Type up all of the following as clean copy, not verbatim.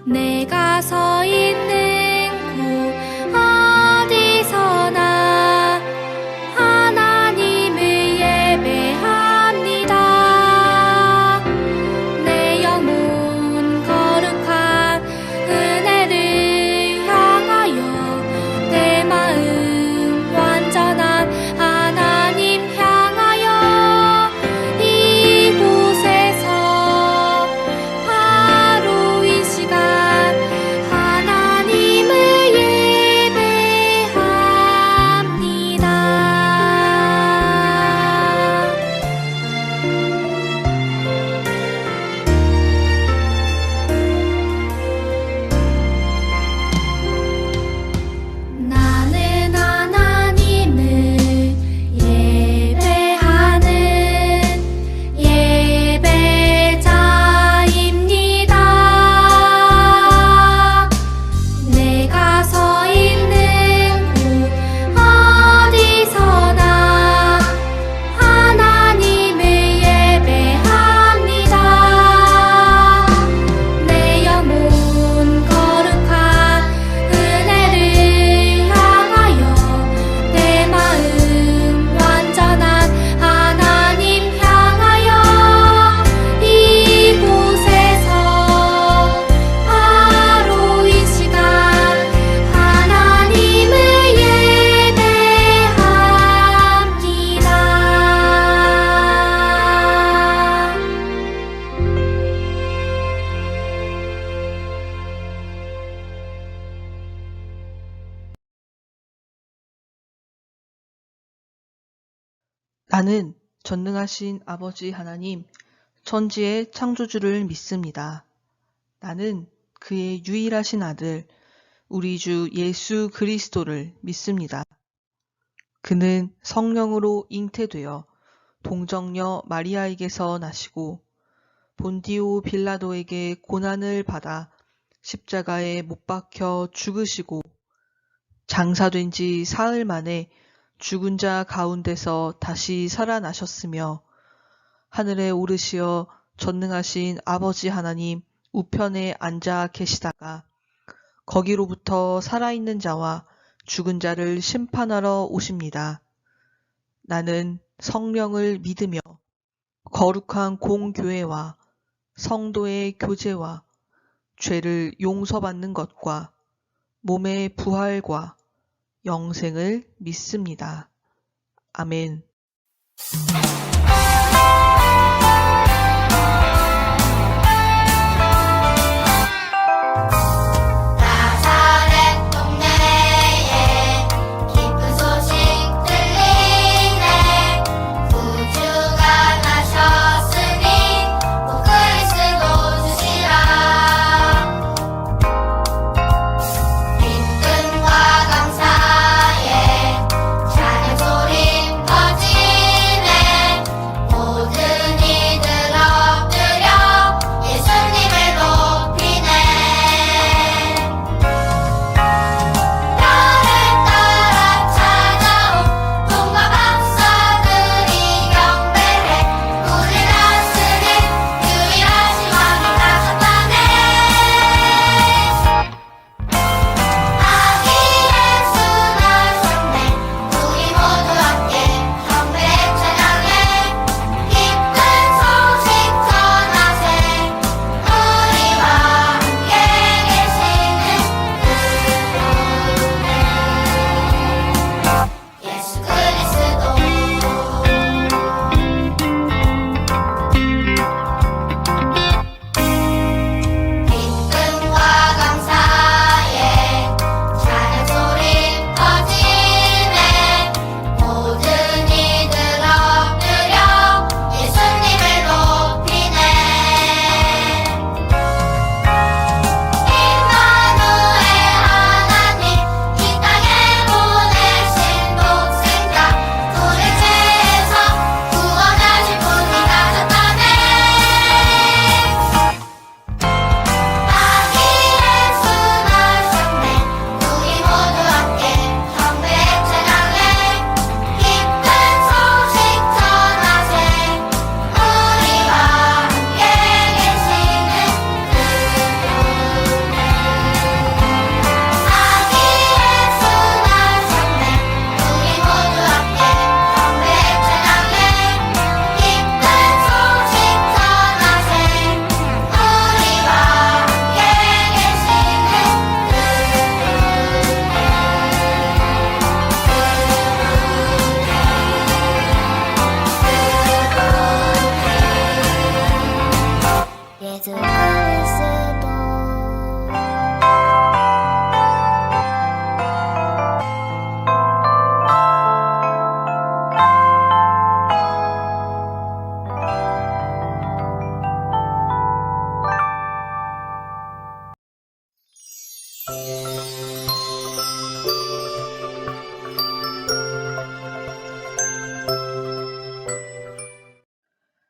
내가 서 있는 곳 어디서나 하나님을 예배합니다. 내 영혼 거룩한 은혜를 향하여 내 마음 완전한 하나님 향하여 이곳에서 바로 이 시간 하나님을 예배합니다. 나는 하나님을 예배하는 예배자입니다. 내가 서 있는 곳 어디서나 하나님을 예배합니다. 내 영혼 거룩한 은혜를 향하여 내 마음 완전한 하나님 향하여 이곳에서 바로 이 시간 하나님을 나는 전능하신 아버지 하나님, 천지의 창조주를 믿습니다. 나는 그의 유일하신 아들, 우리 주 예수 그리스도를 믿습니다. 그는 성령으로 잉태되어 동정녀 마리아에게서 나시고 본디오 빌라도에게 고난을 받아 십자가에 못 박혀 죽으시고 장사된 지 사흘 만에 죽은 자 가운데서 다시 살아나셨으며 하늘에 오르시어 전능하신 아버지 하나님 우편에 앉아 계시다가 거기로부터 살아있는 자와 죽은 자를 심판하러 오십니다. 나는 성령을 믿으며 거룩한 공교회와 성도의 교제와 죄를 용서받는 것과 몸의 부활과 영생을 믿습니다. 아멘. 나사렛 동네에 기쁜 소식 들리네. 구주가 나셨으니 복 그리스도 주시라. 기쁨과 감사에 찬양 소리 터지네.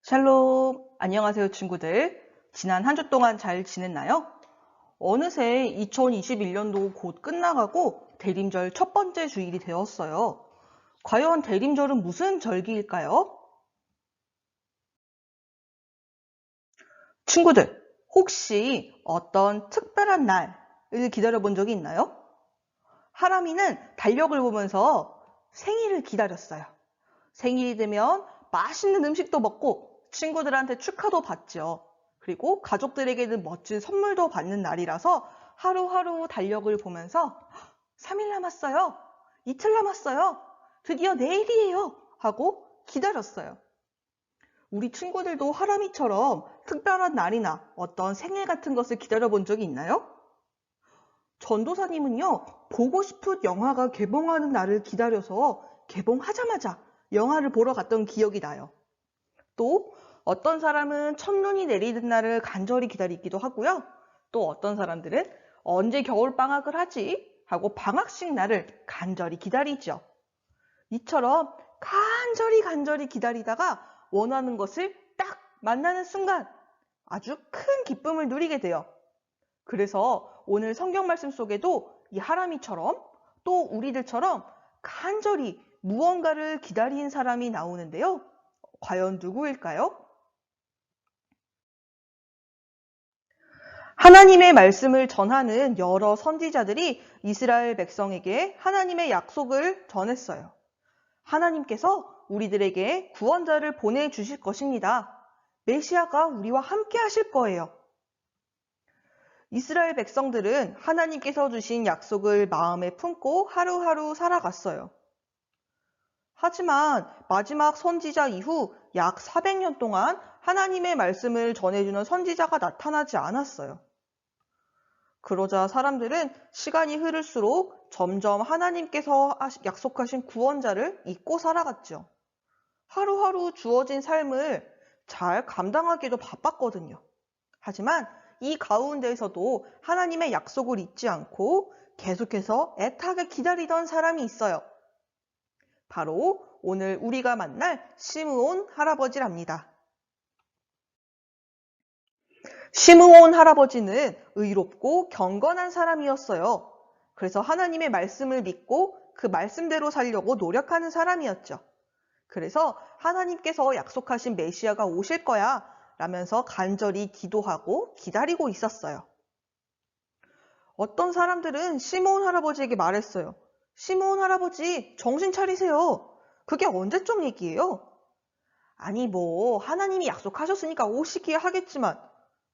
샬롬, 안녕하세요 친구들. 지난 한 주 동안 잘 지냈나요? 어느새 2021년도 곧 끝나가고 대림절 첫 번째 주일이 되었어요. 과연 대림절은 무슨 절기일까요? 친구들, 혹시 어떤 특별한 날을 기다려본 적이 있나요? 하람이는 달력을 보면서 생일을 기다렸어요. 생일이 되면 맛있는 음식도 먹고 친구들한테 축하도 받죠. 그리고 가족들에게는 멋진 선물도 받는 날이라서 하루하루 달력을 보면서 3일 남았어요. 이틀 남았어요. 드디어 내일이에요. 하고 기다렸어요. 우리 친구들도 하람이처럼 특별한 날이나 어떤 생일 같은 것을 기다려본 적이 있나요? 전도사님은요, 보고 싶은 영화가 개봉하는 날을 기다려서 개봉하자마자 영화를 보러 갔던 기억이 나요. 또 어떤 사람은 첫눈이 내리는 날을 간절히 기다리기도 하고요. 또 어떤 사람들은 언제 겨울방학을 하지? 하고 방학식 날을 간절히 기다리죠. 이처럼 간절히 기다리다가 원하는 것을 딱 만나는 순간 아주 큰 기쁨을 누리게 돼요. 그래서 오늘 성경 말씀 속에도 이 하람이처럼 또 우리들처럼 간절히 무언가를 기다린 사람이 나오는데요. 과연 누구일까요? 하나님의 말씀을 전하는 여러 선지자들이 이스라엘 백성에게 하나님의 약속을 전했어요. 하나님께서 우리들에게 구원자를 보내주실 것입니다. 메시아가 우리와 함께 하실 거예요. 이스라엘 백성들은 하나님께서 주신 약속을 마음에 품고 하루하루 살아갔어요. 하지만 마지막 선지자 이후 약 400년 동안 하나님의 말씀을 전해주는 선지자가 나타나지 않았어요. 그러자 사람들은 시간이 흐를수록 점점 하나님께서 약속하신 구원자를 잊고 살아갔죠. 하루하루 주어진 삶을 잘 감당하기도 바빴거든요. 하지만 이 가운데에서도 하나님의 약속을 잊지 않고 계속해서 애타게 기다리던 사람이 있어요. 바로 오늘 우리가 만날 시므온 할아버지랍니다. 시므온 할아버지는 의롭고 경건한 사람이었어요. 그래서 하나님의 말씀을 믿고 그 말씀대로 살려고 노력하는 사람이었죠. 그래서 하나님께서 약속하신 메시아가 오실 거야 라면서 간절히 기도하고 기다리고 있었어요. 어떤 사람들은 시므온 할아버지에게 말했어요. 시므온 할아버지, 정신 차리세요. 그게 언제적 얘기예요? 아니 하나님이 약속하셨으니까 오시기야 하겠지만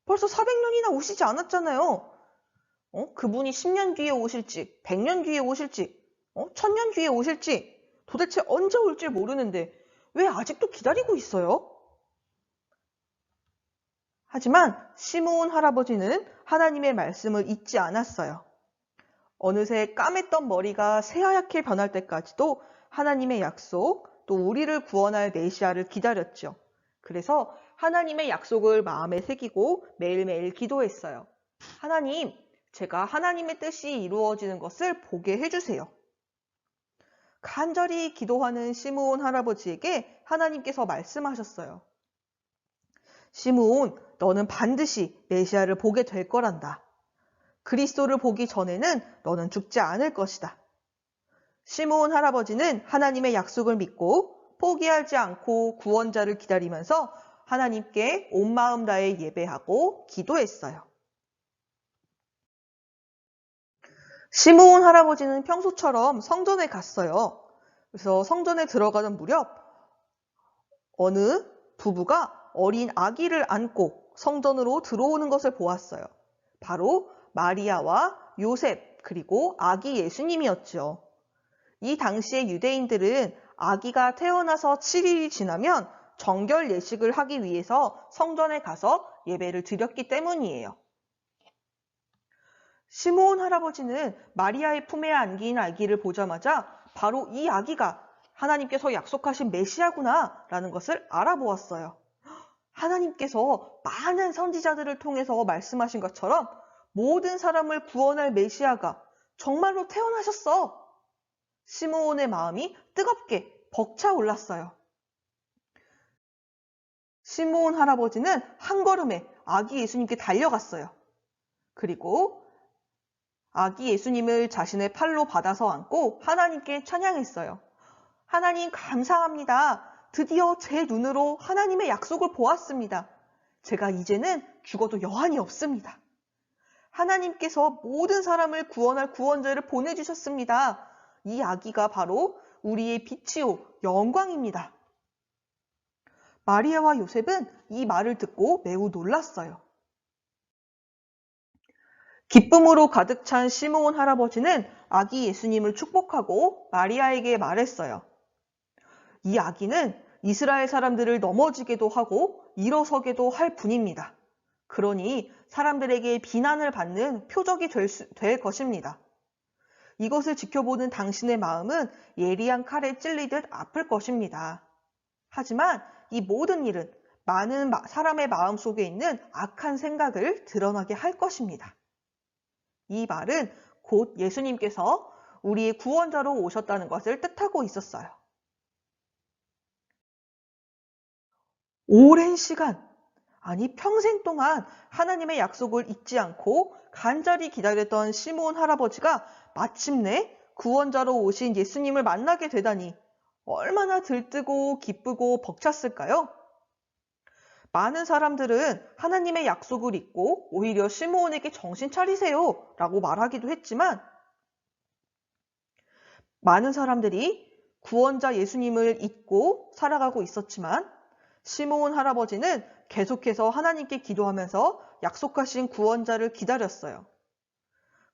벌써 400년이나 오시지 않았잖아요. 그분이 10년 뒤에 오실지, 100년 뒤에 오실지, 1000년 뒤에 오실지 도대체 언제 올지 모르는데 왜 아직도 기다리고 있어요? 하지만 시므온 할아버지는 하나님의 말씀을 잊지 않았어요. 어느새 까맸던 머리가 새하얗게 변할 때까지도 하나님의 약속, 또 우리를 구원할 메시아를 기다렸죠. 그래서 하나님의 약속을 마음에 새기고 매일매일 기도했어요. 하나님, 제가 하나님의 뜻이 이루어지는 것을 보게 해주세요. 간절히 기도하는 시므온 할아버지에게 하나님께서 말씀하셨어요. 시므온, 너는 반드시 메시아를 보게 될 거란다. 그리스도를 보기 전에는 너는 죽지 않을 것이다. 시므온 할아버지는 하나님의 약속을 믿고 포기하지 않고 구원자를 기다리면서 하나님께 온 마음 다해 예배하고 기도했어요. 시므온 할아버지는 평소처럼 성전에 갔어요. 그래서 성전에 들어가던 무렵 어느 부부가 어린 아기를 안고 성전으로 들어오는 것을 보았어요. 바로 마리아와 요셉 그리고 아기 예수님이었죠. 이 당시의 유대인들은 아기가 태어나서 7일이 지나면 정결 예식을 하기 위해서 성전에 가서 예배를 드렸기 때문이에요. 시므온 할아버지는 마리아의 품에 안긴 아기를 보자마자 바로 이 아기가 하나님께서 약속하신 메시아구나 라는 것을 알아보았어요. 하나님께서 많은 선지자들을 통해서 말씀하신 것처럼 모든 사람을 구원할 메시아가 정말로 태어나셨어. 시므온의 마음이 뜨겁게 벅차올랐어요. 시므온 할아버지는 한 걸음에 아기 예수님께 달려갔어요. 그리고 아기 예수님을 자신의 팔로 받아서 안고 하나님께 찬양했어요. 하나님 감사합니다. 드디어 제 눈으로 하나님의 약속을 보았습니다. 제가 이제는 죽어도 여한이 없습니다. 하나님께서 모든 사람을 구원할 구원자를 보내주셨습니다. 이 아기가 바로 우리의 빛이요 영광입니다. 마리아와 요셉은 이 말을 듣고 매우 놀랐어요. 기쁨으로 가득 찬 시므온 할아버지는 아기 예수님을 축복하고 마리아에게 말했어요. 이 아기는 이스라엘 사람들을 넘어지게도 하고 일어서게도 할 분입니다. 그러니 사람들에게 비난을 받는 표적이 될 것입니다. 이것을 지켜보는 당신의 마음은 예리한 칼에 찔리듯 아플 것입니다. 하지만 이 모든 일은 많은 사람의 마음 속에 있는 악한 생각을 드러나게 할 것입니다. 이 말은 곧 예수님께서 우리의 구원자로 오셨다는 것을 뜻하고 있었어요. 오랜 시간, 아니 평생 동안 하나님의 약속을 잊지 않고 간절히 기다렸던 시므온 할아버지가 마침내 구원자로 오신 예수님을 만나게 되다니 얼마나 들뜨고 기쁘고 벅찼을까요? 많은 사람들은 하나님의 약속을 잊고 오히려 시므온에게 정신 차리세요 라고 말하기도 했지만 많은 사람들이 구원자 예수님을 잊고 살아가고 있었지만 시므온 할아버지는 계속해서 하나님께 기도하면서 약속하신 구원자를 기다렸어요.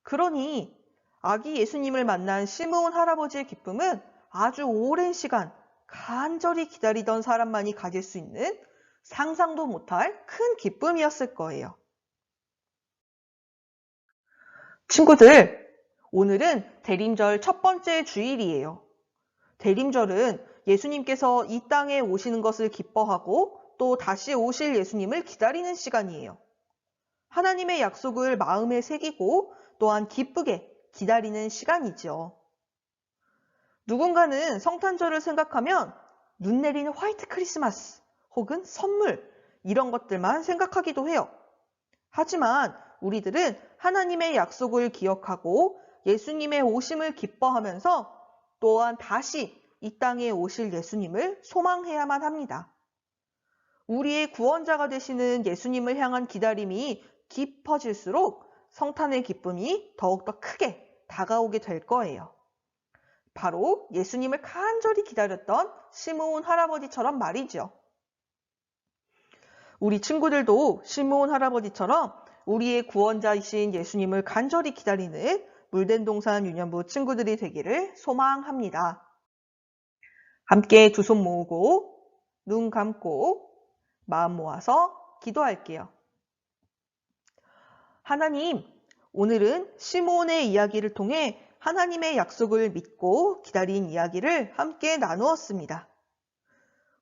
그러니 아기 예수님을 만난 시므온 할아버지의 기쁨은 아주 오랜 시간 간절히 기다리던 사람만이 가질 수 있는 상상도 못할 큰 기쁨이었을 거예요. 친구들, 오늘은 대림절 첫 번째 주일이에요. 대림절은 예수님께서 이 땅에 오시는 것을 기뻐하고 또 다시 오실 예수님을 기다리는 시간이에요. 하나님의 약속을 마음에 새기고 또한 기쁘게 기다리는 시간이죠. 누군가는 성탄절을 생각하면 눈 내리는 화이트 크리스마스 혹은 선물 이런 것들만 생각하기도 해요. 하지만 우리들은 하나님의 약속을 기억하고 예수님의 오심을 기뻐하면서 또한 다시 이 땅에 오실 예수님을 소망해야만 합니다. 우리의 구원자가 되시는 예수님을 향한 기다림이 깊어질수록 성탄의 기쁨이 더욱더 크게 다가오게 될 거예요. 바로 예수님을 간절히 기다렸던 시므온 할아버지처럼 말이죠. 우리 친구들도 시므온 할아버지처럼 우리의 구원자이신 예수님을 간절히 기다리는 물된동산 유년부 친구들이 되기를 소망합니다. 함께 두 손 모으고 눈 감고 마음 모아서 기도할게요. 하나님, 오늘은 시므온의 이야기를 통해 하나님의 약속을 믿고 기다린 이야기를 함께 나누었습니다.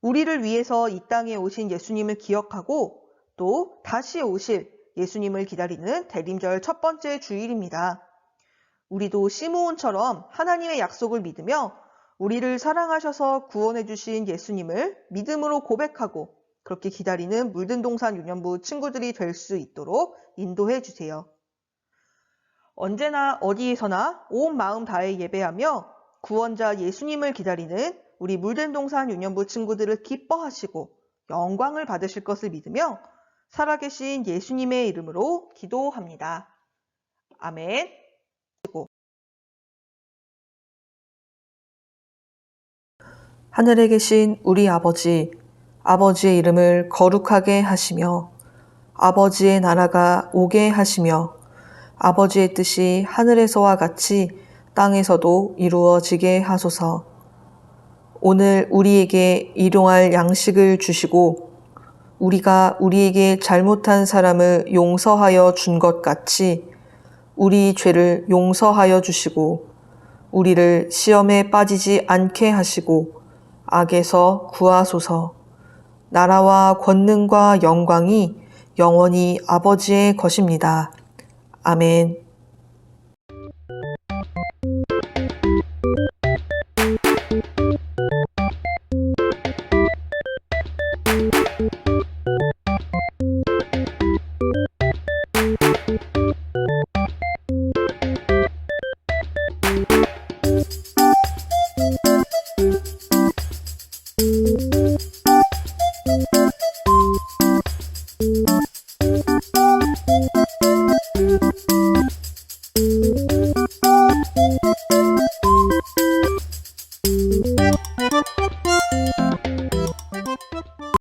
우리를 위해서 이 땅에 오신 예수님을 기억하고 또 다시 오실 예수님을 기다리는 대림절 첫 번째 주일입니다. 우리도 시므온처럼 하나님의 약속을 믿으며 우리를 사랑하셔서 구원해 주신 예수님을 믿음으로 고백하고 그렇게 기다리는 물든동산 유년부 친구들이 될 수 있도록 인도해 주세요. 언제나 어디에서나 온 마음 다해 예배하며 구원자 예수님을 기다리는 우리 물된동산 유년부 친구들을 기뻐하시고 영광을 받으실 것을 믿으며 살아계신 예수님의 이름으로 기도합니다. 아멘. 하늘에 계신 우리 아버지, 아버지의 이름을 거룩하게 하시며 아버지의 나라가 오게 하시며 아버지의 뜻이 하늘에서와 같이 땅에서도 이루어지게 하소서. 오늘 우리에게 일용할 양식을 주시고 우리가 우리에게 잘못한 사람을 용서하여 준 것 같이 우리 죄를 용서하여 주시고 우리를 시험에 빠지지 않게 하시고 악에서 구하소서. 나라와 권능과 영광이 영원히 아버지의 것입니다. 아멘.